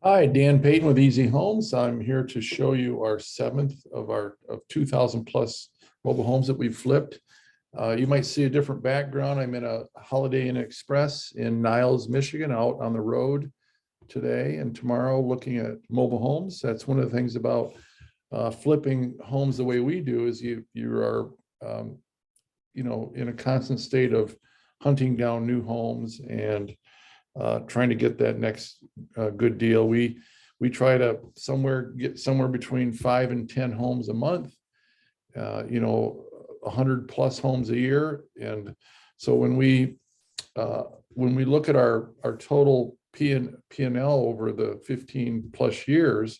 Hi, Dan Payton with Easy Homes. I'm here to show you our seventh of 2,000 plus mobile homes that we've flipped. You might see a different background. I'm in a Holiday Inn Express in Niles, Michigan, out on the road today and tomorrow looking at mobile homes. That's one of the things about flipping homes the way we do is you are in a constant state of hunting down new homes and trying to get that next good deal. We try to get somewhere between 5 and 10 homes a month, 100 plus homes a year. And so when we look at our total P&L over the 15 plus years,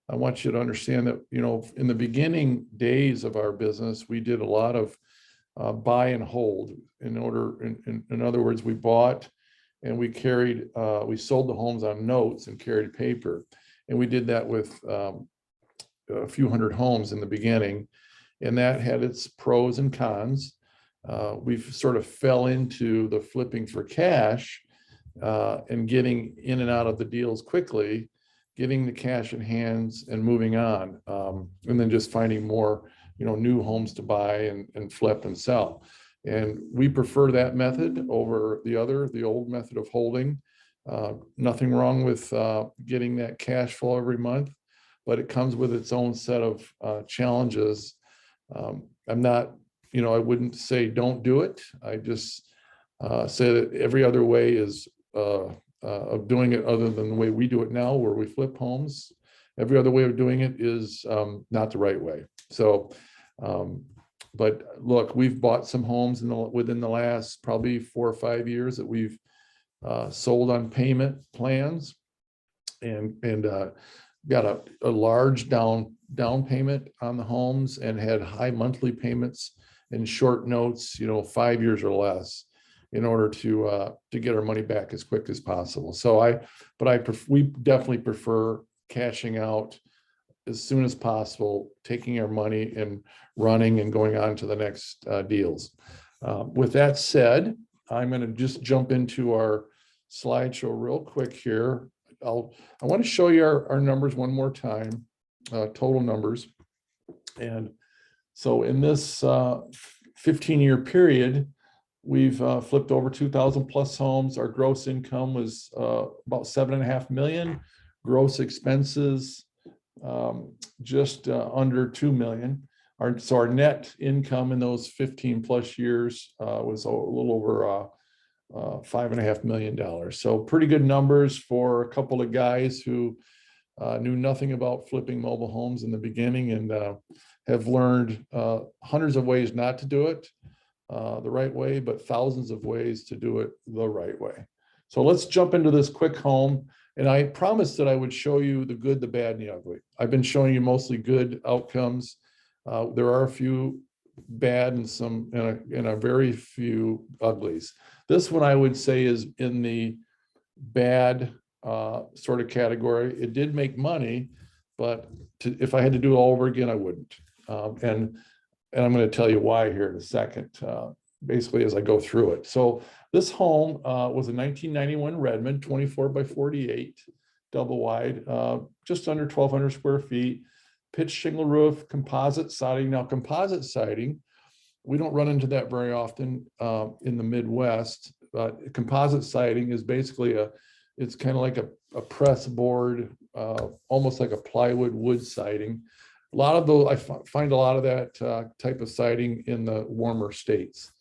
I want you to understand that, in the beginning days of our business, we did a lot of buy and hold. In other words, we bought and we sold the homes on notes and carried paper. And we did that with a few hundred homes in the beginning. And that had its pros and cons. We've sort of fell into the flipping for cash and getting in and out of the deals quickly, getting the cash in hands and moving on. And then just finding more, new homes to buy and flip and sell. And we prefer that method over the old method of holding. Nothing wrong with getting that cash flow every month, but it comes with its own set of challenges. I'm not, I wouldn't say don't do it. I just say that every other way is of doing it other than the way we do it now, where we flip homes. Every other way of doing it is not the right way. So, but look, we've bought some homes within the last probably 4 or 5 years that we've sold on payment plans and got a large down payment on the homes and had high monthly payments and short notes, 5 years or less, in order to get our money back as quick as possible. So we definitely prefer cashing out as soon as possible, taking our money and running and going on to the next deals. With that said, I'm going to just jump into our slideshow real quick here. I want to show you our numbers one more time, total numbers. And so in this 15-year period, we've flipped over 2,000 plus homes. Our gross income was about $7.5 million. Gross expenses just under 2 million. So our net income in those 15 plus years was a little over $5.5 million. So pretty good numbers for a couple of guys who knew nothing about flipping mobile homes in the beginning and have learned hundreds of ways not to do it the right way, but thousands of ways to do it the right way. So let's jump into this quick home. And I promised that I would show you the good, the bad, and the ugly. I've been showing you mostly good outcomes. There are a few bad and a very few uglies. This one I would say is in the bad sort of category. It did make money, but if I had to do it all over again, I wouldn't. And I'm going to tell you why here in a second, basically as I go through it. So this home was a 1991 Redmond, 24 by 48, double wide, just under 1,200 square feet, pitched shingle roof, composite siding. Now, composite siding, we don't run into that very often in the Midwest, but composite siding is basically it's kind of like a press board, almost like a plywood wood siding. A lot of those, I find a lot of that type of siding in the warmer states.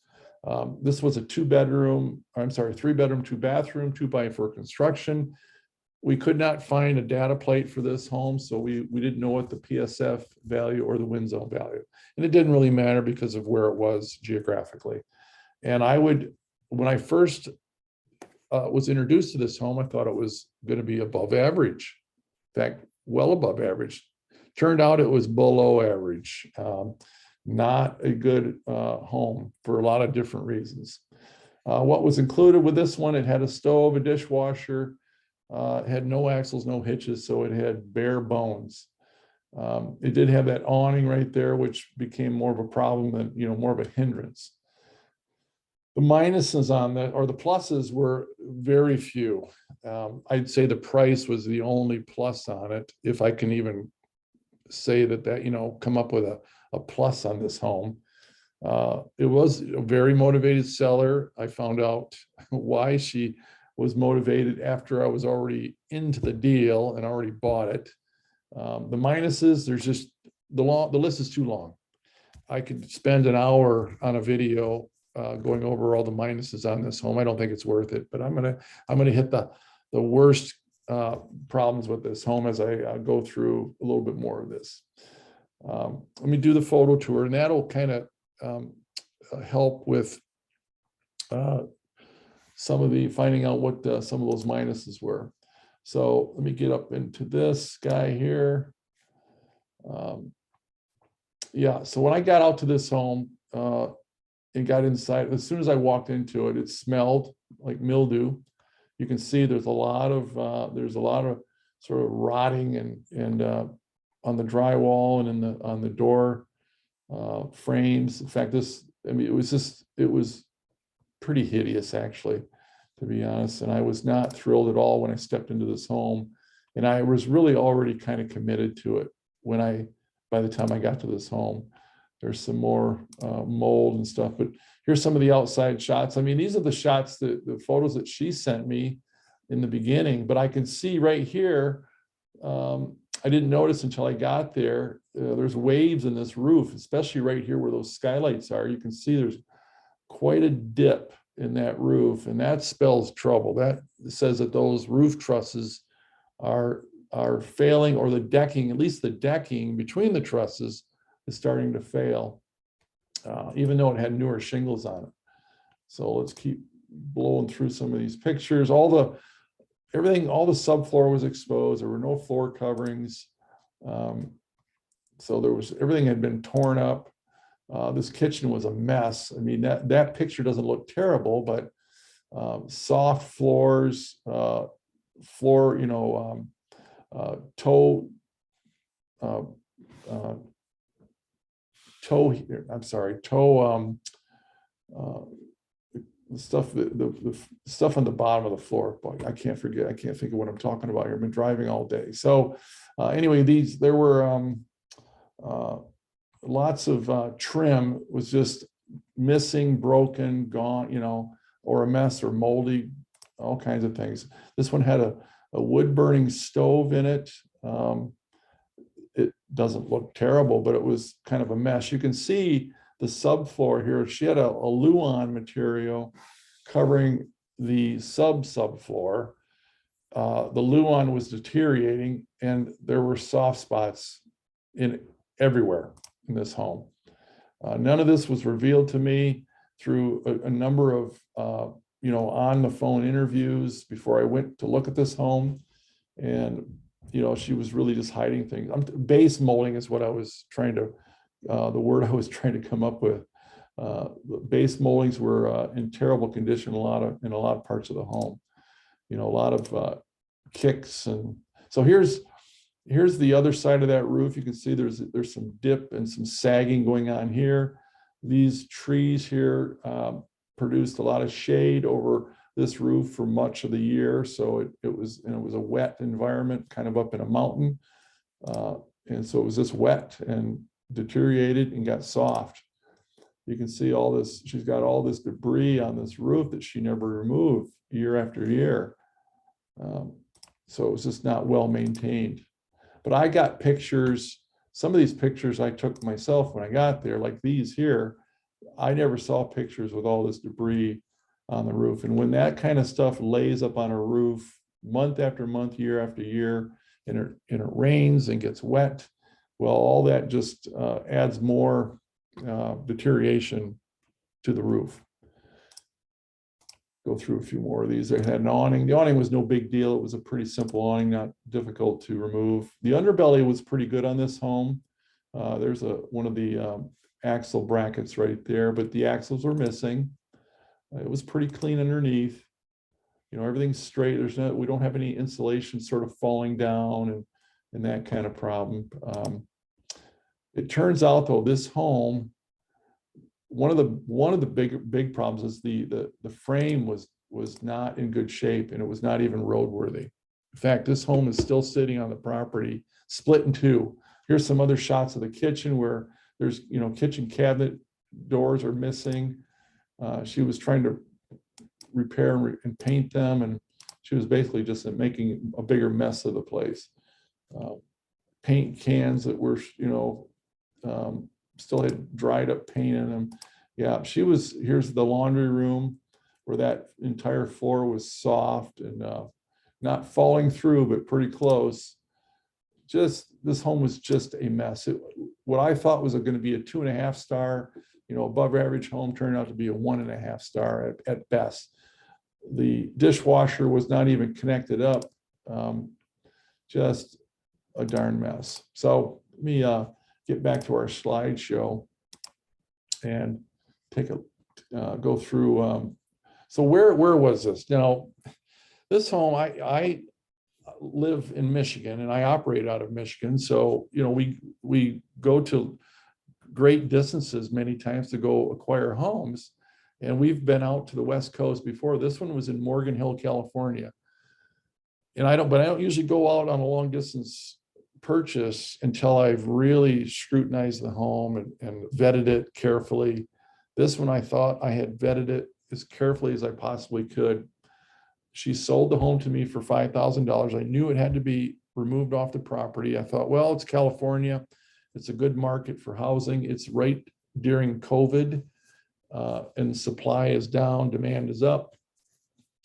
This was a 3-bedroom, 2-bathroom, 2x4 construction. We could not find a data plate for this home, so we didn't know what the PSF value or the wind zone value. And it didn't really matter because of where it was geographically. And when I first was introduced to this home, I thought it was going to be above average. In fact, well above average. Turned out it was below average. Not a good home for a lot of different reasons. What was included with this one, it had a stove, a dishwasher, it had no axles, no hitches, so it had bare bones. It did have that awning right there, which became more of a problem than, more of a hindrance. The minuses on that, or the pluses, were very few. I'd say the price was the only plus on it, if I can even say that, come up with a plus on this home. It was a very motivated seller. I found out why she was motivated after I was already into the deal and already bought it. The minuses, there's just the list is too long. I could spend an hour on a video going over all the minuses on this home. I don't think it's worth it, but I'm gonna hit the worst problems with this home as I go through a little bit more of this. Let me do the photo tour, and that'll kind of help with some of the finding out what some of those minuses were. So let me get up into this guy here. Yeah, so when I got out to this home and got inside, as soon as I walked into it, it smelled like mildew. You can see there's a lot of sort of rotting and on the drywall and on the door frames. In fact, it was pretty hideous, actually, to be honest. And I was not thrilled at all when I stepped into this home. And I was really already kind of committed to it by the time I got to this home. There's some more mold and stuff, but here's some of the outside shots. I mean, these are the shots, the photos that she sent me in the beginning, but I can see right here, I didn't notice until I got there, there's waves in this roof, especially right here where those skylights are. You can see there's quite a dip in that roof, and that spells trouble. That says that those roof trusses are failing, or the decking, at least the decking between the trusses, is starting to fail, even though it had newer shingles on it. So let's keep blowing through some of these pictures. All the subfloor was exposed. There were no floor coverings. So everything had been torn up. This kitchen was a mess. I mean, that picture doesn't look terrible, but soft floors, toe the stuff on the bottom of the floor. I can't think of what I'm talking about here. I've been driving all day. So anyway, there were lots of trim was just missing, broken, gone, or a mess, or moldy, all kinds of things. This one had a wood burning stove in it. It doesn't look terrible, but it was kind of a mess. You can see the subfloor here. She had a Luan material covering the subfloor. The Luan was deteriorating, and there were soft spots everywhere in this home. None of this was revealed to me through a number of on the phone interviews before I went to look at this home. And she was really just hiding things. Base molding is what I was trying to, the word I was trying to come up with. Base moldings were in terrible condition in a lot of parts of the home. A lot of kicks, and so here's the other side of that roof. You can see there's some dip and some sagging going on here. These trees here produced a lot of shade over this roof for much of the year, so it was a wet environment, kind of up in a mountain, and so it was just wet and deteriorated and got soft. You can see all this. She's got all this debris on this roof that she never removed year after year, so it was just not well maintained. But I got pictures. Some of these pictures I took myself when I got there, like these here. I never saw pictures with all this debris on the roof. And when that kind of stuff lays up on a roof month after month, year after year, and it rains and gets wet, well, all that just adds more deterioration to the roof. Go through a few more of these. They had an awning. The awning was no big deal. It was a pretty simple awning, not difficult to remove. The underbelly was pretty good on this home. There's one of the axle brackets right there, but the axles were missing. It was pretty clean underneath. Everything's straight. We don't have any insulation sort of falling down and that kind of problem. It turns out, though, this home, one of the big problems is the frame was was not in good shape, and it was not even roadworthy. In fact, this home is still sitting on the property, split in two. Here's some other shots of the kitchen where there's, kitchen cabinet doors are missing. She was trying to repair and paint them, and she was basically just making a bigger mess of the place. Paint cans that were, still had dried up paint in them. Yeah, here's the laundry room where that entire floor was soft and not falling through, but pretty close. This home was just a mess. What I thought was going to be a 2.5 star, above average home turned out to be a 1.5 star at best. The dishwasher was not even connected up. Just a darn mess. So let me get back to our slideshow and go through. So where was this? Now, this home, I live in Michigan and I operate out of Michigan. So, we go to great distances many times to go acquire homes. And we've been out to the West Coast before. This one was in Morgan Hill, California. And I don't usually go out on a long distance purchase until I've really scrutinized the home and vetted it carefully. This one, I thought I had vetted it as carefully as I possibly could. She sold the home to me for $5,000. I knew it had to be removed off the property. I thought, well, it's California. It's a good market for housing. It's right during COVID, and supply is down, demand is up.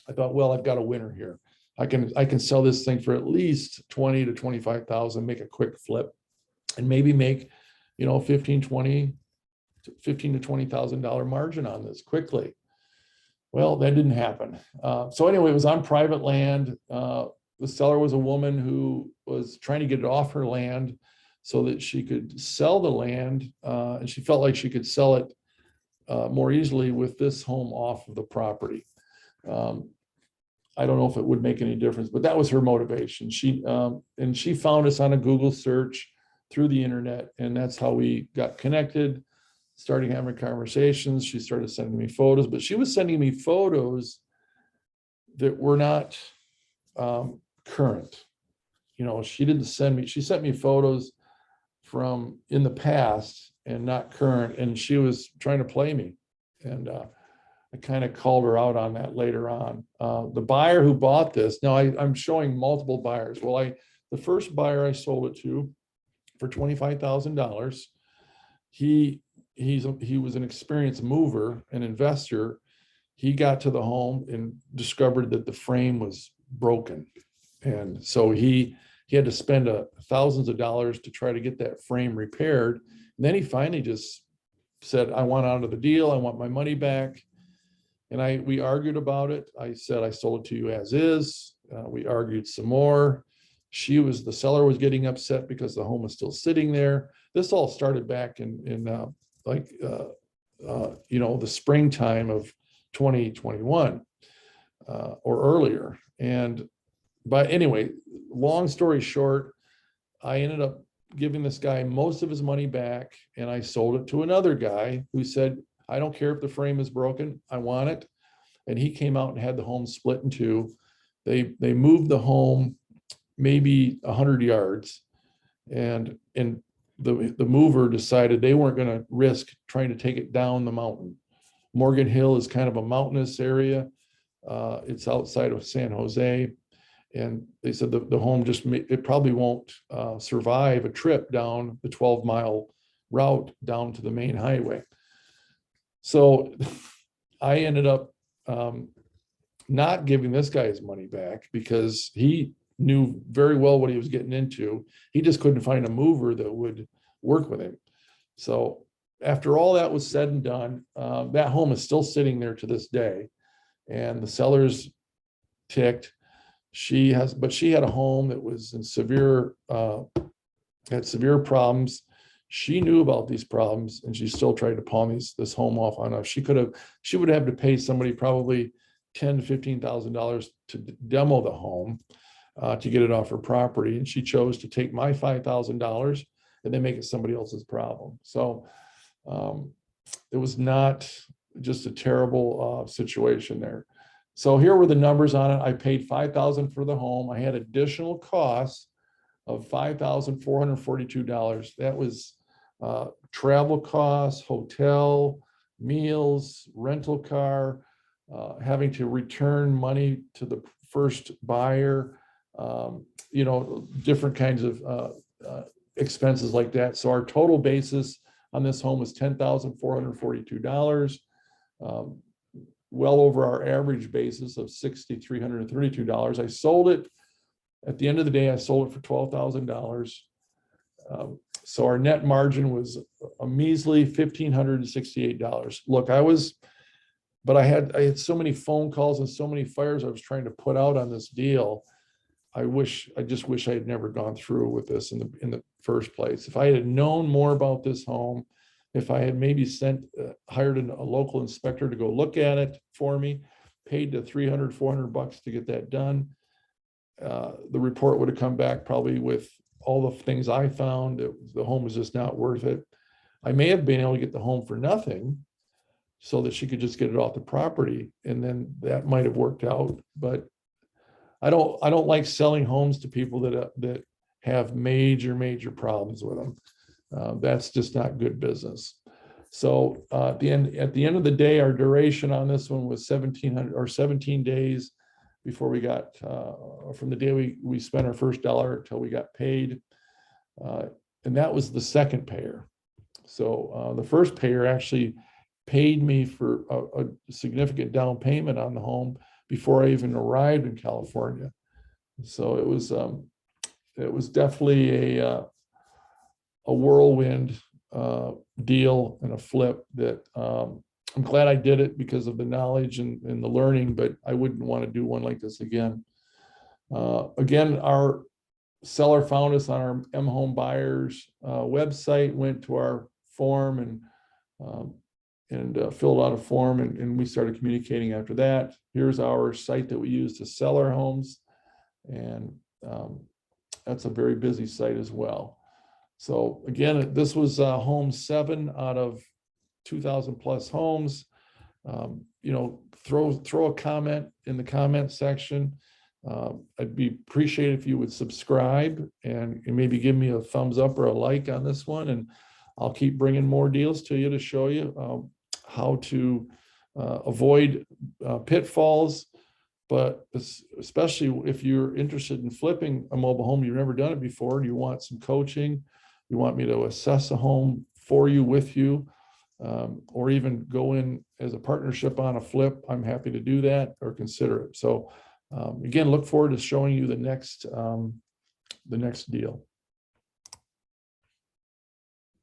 I thought, well, I've got a winner here. I can sell this thing for at least 20 to 25,000, make a quick flip, and maybe make, $15,000 to $20,000 margin on this quickly. Well, that didn't happen. So anyway, it was on private land. The seller was a woman who was trying to get it off her land so that she could sell the land, and she felt like she could sell it more easily with this home off of the property. I don't know if it would make any difference, but that was her motivation. She found us on a Google search through the internet, and that's how we got connected, starting having conversations. She started sending me photos, but she was sending me photos that were not current. She sent me photos from in the past and not current, and she was trying to play me. And I kind of called her out on that later on. The buyer who bought this, now I'm showing multiple buyers. Well, the first buyer I sold it to for $25,000. He was an experienced mover, an investor. He got to the home and discovered that the frame was broken. And so he had to spend thousands of dollars to try to get that frame repaired. And then he finally just said, I want out of the deal. I want my money back. And we argued about it. I said, I sold it to you as is. We argued some more. The seller was getting upset because the home was still sitting there. This all started back in the springtime of 2021 or earlier. But anyway, long story short, I ended up giving this guy most of his money back, and I sold it to another guy who said, I don't care if the frame is broken, I want it. And he came out and had the home split in two. They moved the home maybe 100 yards, and the mover decided they weren't going to risk trying to take it down the mountain. Morgan Hill is kind of a mountainous area. It's outside of San Jose. And they said the home it probably won't survive a trip down the 12-mile route down to the main highway. So I ended up not giving this guy his money back because he knew very well what he was getting into. He just couldn't find a mover that would work with him. So after all that was said and done, that home is still sitting there to this day, and the seller's ticked. She had a home that was in had severe problems. She knew about these problems, and she still tried to pawn this home off on us. She would have to pay somebody probably $10,000 to $15,000 to demo the home to get it off her property, and she chose to take my $5,000 and then make it somebody else's problem. So it was not just a terrible situation there. So here were the numbers on it. I paid $5,000 for the home. I had additional costs of $5,442. That was travel costs, hotel, meals, rental car, having to return money to the first buyer, different kinds of expenses like that. So our total basis on this home was $10,442, well over our average basis of $6,332. I sold it. At the end of the day, I sold it for $12,000. So our net margin was a measly $1,568. Look, but I had so many phone calls and so many fires I was trying to put out on this deal. I just wish I had never gone through with this in the first place. If I had known more about this home, if I had maybe hired a local inspector to go look at it for me, paid the $300, $400 to get that done, the report would have come back probably with all the things I found. The home was just not worth it. I may have been able to get the home for nothing so that she could just get it off the property, and then that might have worked out. But I don't like selling homes to people that have major problems with them. That's just not good business. So at the end of the day, our duration on this one was 17 days before we got from the day we spent our first dollar until we got paid, and that was the second payer. So the first payer actually paid me for a significant down payment on the home before I even arrived in California. So it was definitely a whirlwind deal and a flip that I'm glad I did it because of the knowledge and the learning, but I wouldn't want to do one like this again. Again, our seller found us on our M Home Buyers website, went to our form and filled out a form, and we started communicating after that. Here's our site that we use to sell our homes, and that's a very busy site as well. So again, this was home 7 out of 2,000 plus homes. Throw a comment in the comment section. I'd be appreciated if you would subscribe and maybe give me a thumbs up or a like on this one, and I'll keep bringing more deals to you to show you how to avoid pitfalls. But especially if you're interested in flipping a mobile home, you've never done it before, and you want some coaching, you want me to assess a home for you, with you, or even go in as a partnership on a flip, I'm happy to do that or consider it. So again, look forward to showing you the next deal.